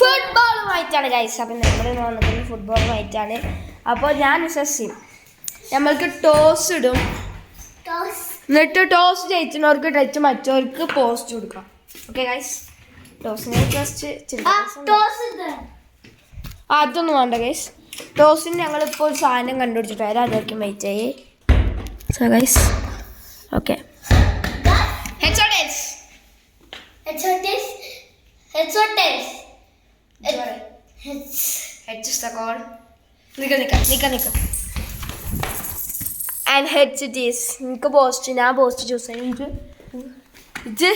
ഫുട്ബോളുമായിട്ടാണ് guys. അപ്പം നമ്മൾ വന്നത് ഫുട്ബോളുമായിട്ടാണ്. അപ്പോൾ ഞാൻ വിശ്വസിക്കും നമ്മൾക്ക് ടോസ് ഇടും. എന്നിട്ട് ടോസ് ജയിച്ചവർക്ക് ടച്ച് മറ്റവർക്ക് പോസ്റ്റ് കൊടുക്കാം. ഓക്കെ ഗൈസ്, ടോസിനെ ജസ്റ്റ് അതൊന്നും വേണ്ട ഗൈസ്. ടോസിന് ഞങ്ങളിപ്പോൾ ഒരു സാധനം കണ്ടുപിടിച്ചിട്ട് വരാം, അതായിരിക്കും വെയിറ്റ് ചെയ്യേ. So guys okay, and heads it is. എനിക്ക് പോസ്റ്റ്, ഞാൻ പോസ്റ്റ് ചൂസ് ചെയ്യും. എനിക്ക് ഇത്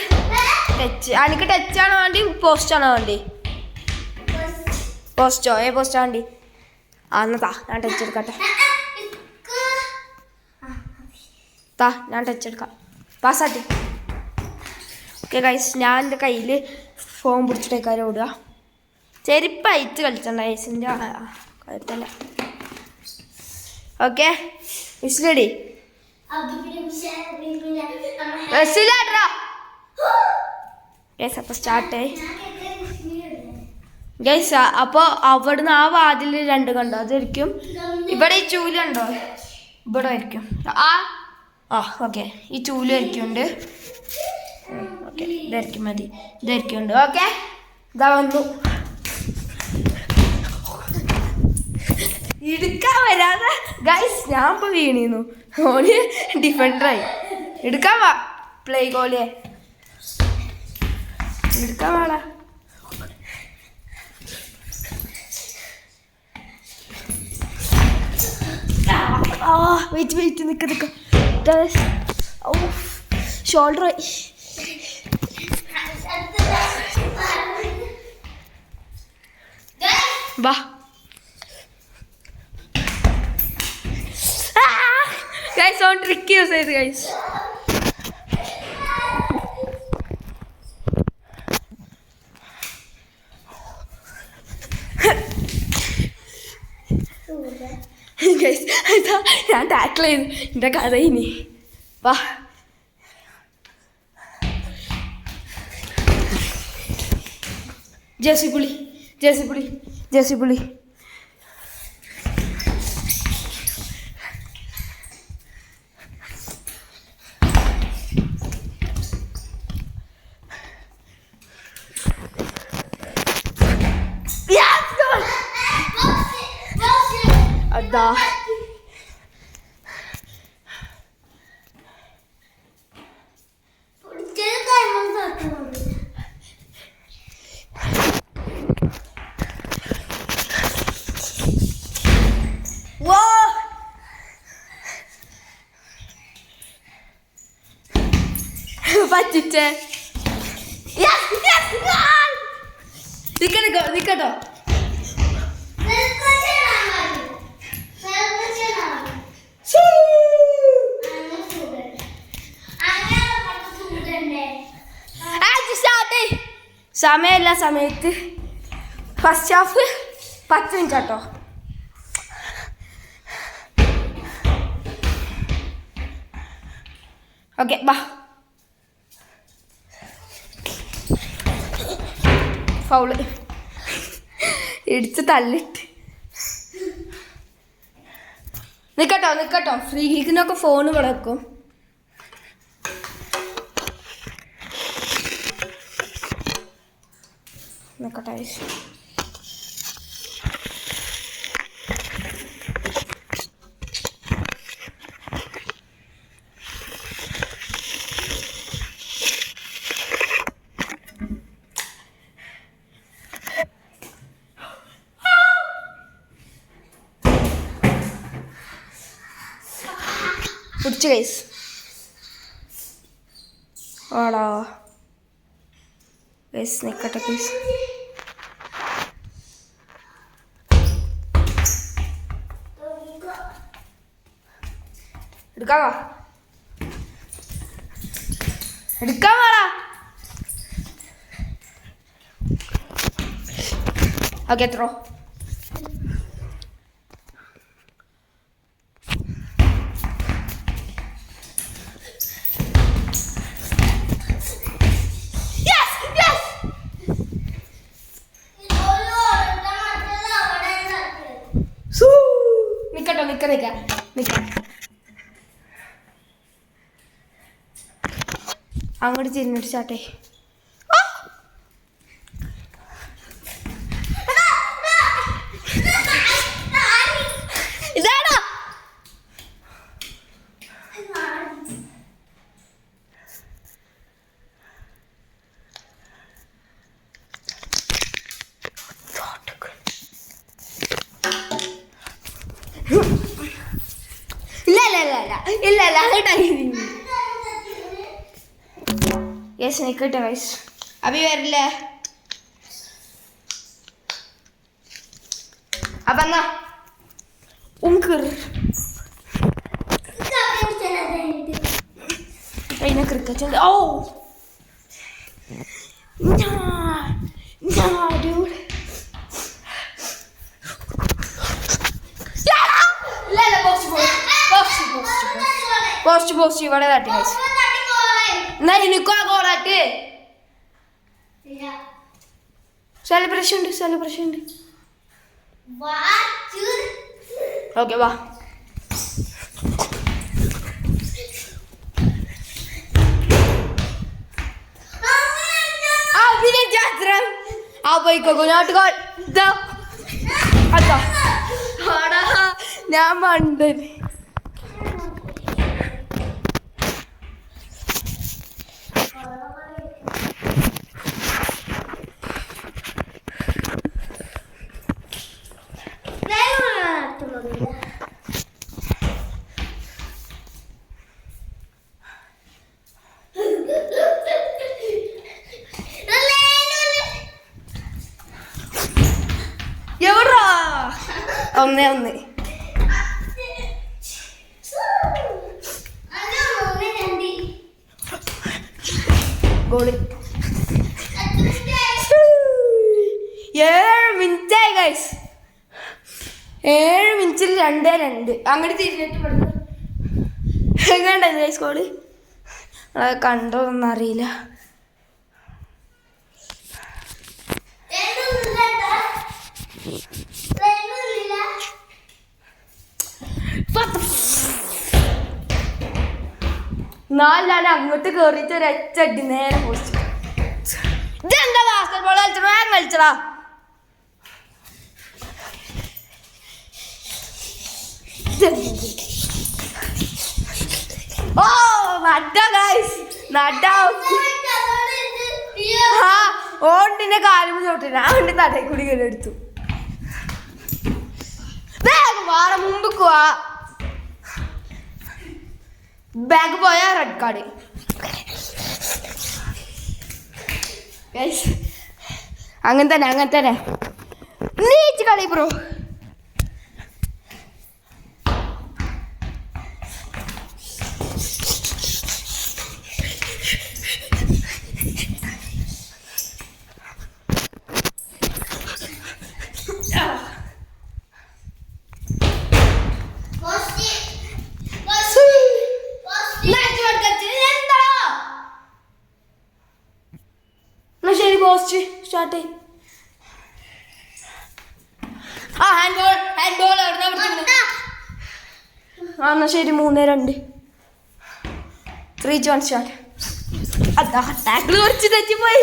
ടച്ച്, എനിക്ക് ടച്ചാണോ വേണ്ടി പോസ്റ്റാണോ വേണ്ടി? പോസ്റ്റോ? പോസ്റ്റാ വേണ്ടി? എന്നാ ഞാൻ ടച്ച് എടുക്കട്ടെ. ഞാൻ ടച്ച് എടുക്കാം. പാസ്സാട്ടി. ഓക്കെ ഗൈസ്, ഞാൻ എൻ്റെ കയ്യിൽ ഫോൺ പിടിച്ചിട്ടേക്കാരും ഓടുക. ചെരുപ്പായിട്ട് കളിച്ചണ്ട ഗൈസിൻ്റെ കുഴപ്പമില്ല. ഓക്കെ വിസിലടി. അപ്പോൾ സ്റ്റാർട്ട് ഗൈസ്. അപ്പോൾ അവിടുന്ന് ആ വാതിൽ രണ്ട് കണ്ടോ, അതായിരിക്കും. ഇവിടെ ഈ ചൂലുണ്ടോ, ഇവിടെ ആയിരിക്കും. ഓക്കെ, ഈ ചൂല് ആയിരിക്കുന്നുണ്ട്. ഓക്കെ, ഇതായിരിക്കും മതി, ഇതായിരിക്കുന്നുണ്ട്. ഓക്കെ, ഇതാ വന്നു. എടുക്കാൻ വരാതെ ഗൈസ്, ഞാൻ ഇപ്പോൾ വീണിരുന്നു. ഓന് ഡിഫൻഡറായി. എടുക്കാൻ വാ പ്ലേ ഗോളിയെ, എടുക്കാൻ വാടാ. വെയിറ്റ് നിൽക്ക. ഷോൾഡർ വാ. ഗൈസ് ഓൺ ട്രിക്ക് യൂസ് ചെയ്ത് ഗൈസ്. ഗൈസ് ഞാൻ ടാക്കിൾ ചെയ്തു. എൻ്റെ കഥ ഇനി വാ. ജേഴ്സി പുളി. അതാ പറ്റിച്ചേ. നിക്കട്ടോ. സമയമില്ല, സമയത്ത് ഫസ്റ്റ് ഹാഫ് 10 മിനിറ്റ് കേട്ടോ. ഓക്കെ ബാ. ഫൗള് ഇടിച്ച് തള്ളിട്ട്. നിക്കട്ടോ. ഫ്രീ കിക്കിനൊക്കെ ഫോൺ വിളക്കും. നിക്കട്ടെ. പിടിച്ചു ഗൈസ്. ആടാ ഗൈസ്, നിക്കട്ടെ പ്ലീസ്. എടുക്കാൻ വാടാ. Okay, throw. നിക്ക അങ്ങോട്ട് തിരിഞ്ഞിട്ട് ചാട്ടെ. ഇതാടാ ഇല്ല അത് യെസ് നിൽക്കട്ടെ ഗൈസ്. അഭി വരില്ലേ? അപ്പം എന്നാ അതിനെ ക്രിക്കറ്റ് ഓ പോസ്റ്റ് ഇവിടെ തട്ടി ഗൈസ്. എന്നാ എനിക്കോ ഗോളാട്ട് സെലിബ്രേഷൻ ഉണ്ട്. ഓക്കെ വാ. ഞാൻ മണ്ടൻ. ഒന്ന് ഗോളി 7 മിനിറ്റായി ഗൈസ്. 7 മിനിറ്റിൽ 2-2 അങ്ങോട്ട് തിരിഞ്ഞിട്ട് പെടുന്നു. എങ്ങനെയുണ്ടായിരുന്നു ഗൈസ് ഗോളി? കണ്ടോന്നൊന്നും അറിയില്ല. നാലാണ് അങ്ങോട്ട് കേറിയിട്ട് ഒരൊറ്റടി നേരെ പോസ്റ്റ്. ഇതെന്താ ബാസ്കറ്റ്ബോൾ കളിച്ചടാ. ഓ ഓണ്ടിന്റെ കാലും ചോട്ടില്ല. അവന്റെ തടയിൽ കൂടി കയറി എടുത്തു. വേഗം വാറ മുമ്പ് പോവാ. ബാഗ് പോയാ റെഡ് കാർഡ്. അങ്ങനെ തന്നെ നീച്ച് കളി ബ്രോ. സ്റ്റാർട്ട് ചെയ്യും. എന്നാ ശരി 3-2 3-1 സ്റ്റാർട്ട്. അതാ ടാക്കിൾ കുറച്ച് തെറ്റിപ്പോയി.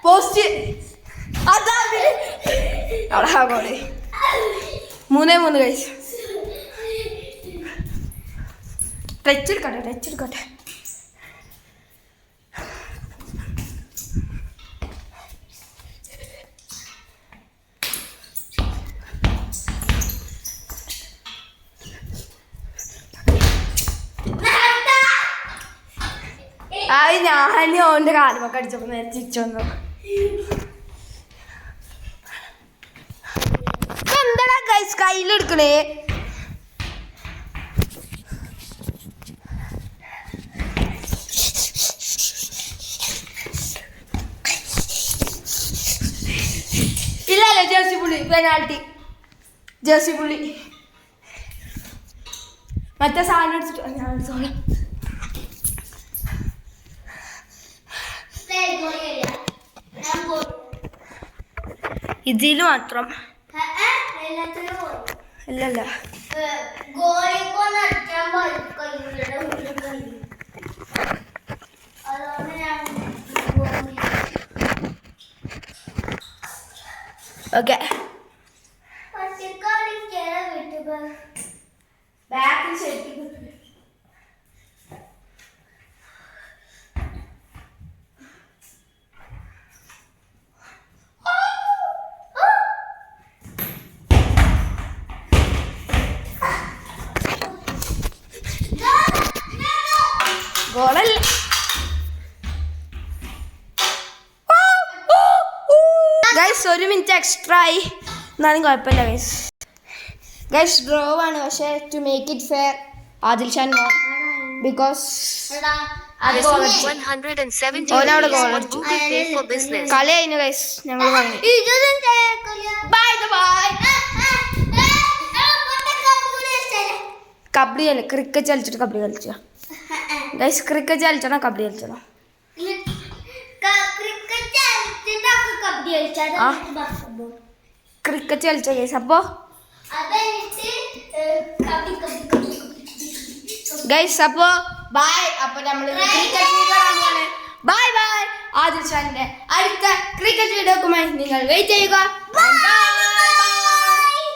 പോസ്റ്റ് 3-3 കഴിച്ചു. ടച്ച് എടുക്കട്ടെ. ഞാൻ ഓന്റെ കാലുമൊക്കെ അടിച്ചപ്പോ നേരെ തിരിച്ചു വന്നു. എന്താടാ ഗൈസ് കയ്യിലെടുക്കണേ? ഇല്ലല്ലോ ജേഴ്സി പുള്ളി പെനാൾട്ടി ജേഴ്സി പുള്ളി മറ്റേ സാധനം എടുത്തിട്ട് ഞാൻ സോറി ഇതിൽ മാത്രം അല്ലല്ല ഓക്കെ ബാക്കിൽ ശരിക്കും ഗോളല്ല ഗൈസ് 1 മിനിറ്റ് എക്സ്ട്രാ ആയി എന്നാലും കുഴപ്പമില്ല ഗൈസ് ഗൈസ് ഡ്രോ ആണ് പക്ഷേ to make it fair Adil Shan because കളി കഴിഞ്ഞു ഗൈസ് ഞങ്ങൾ കബഡി അല്ല ക്രിക്കറ്റ് കളിച്ചിട്ട് കബഡി കളിച്ച ഗൈസ് ക്രിക്കറ്റ് കളിച്ചണോ കബഡി കളിച്ചണോ ക്രിക്കറ്റ് കളിച്ച ഗൈസ് അപ്പോ ഗൈസ് അപ്പോ ബൈ അപ്പൊ നമ്മള് ക്രിക്കറ്റ് വീഡിയോ കാണുകയാണ് ബൈ ബൈ ആദിൽ ഷാന്റെ അടുത്ത ക്രിക്കറ്റ് വീഡിയോക്കുമായി നിങ്ങൾ വെയിറ്റ് ചെയ്യുക ബൈ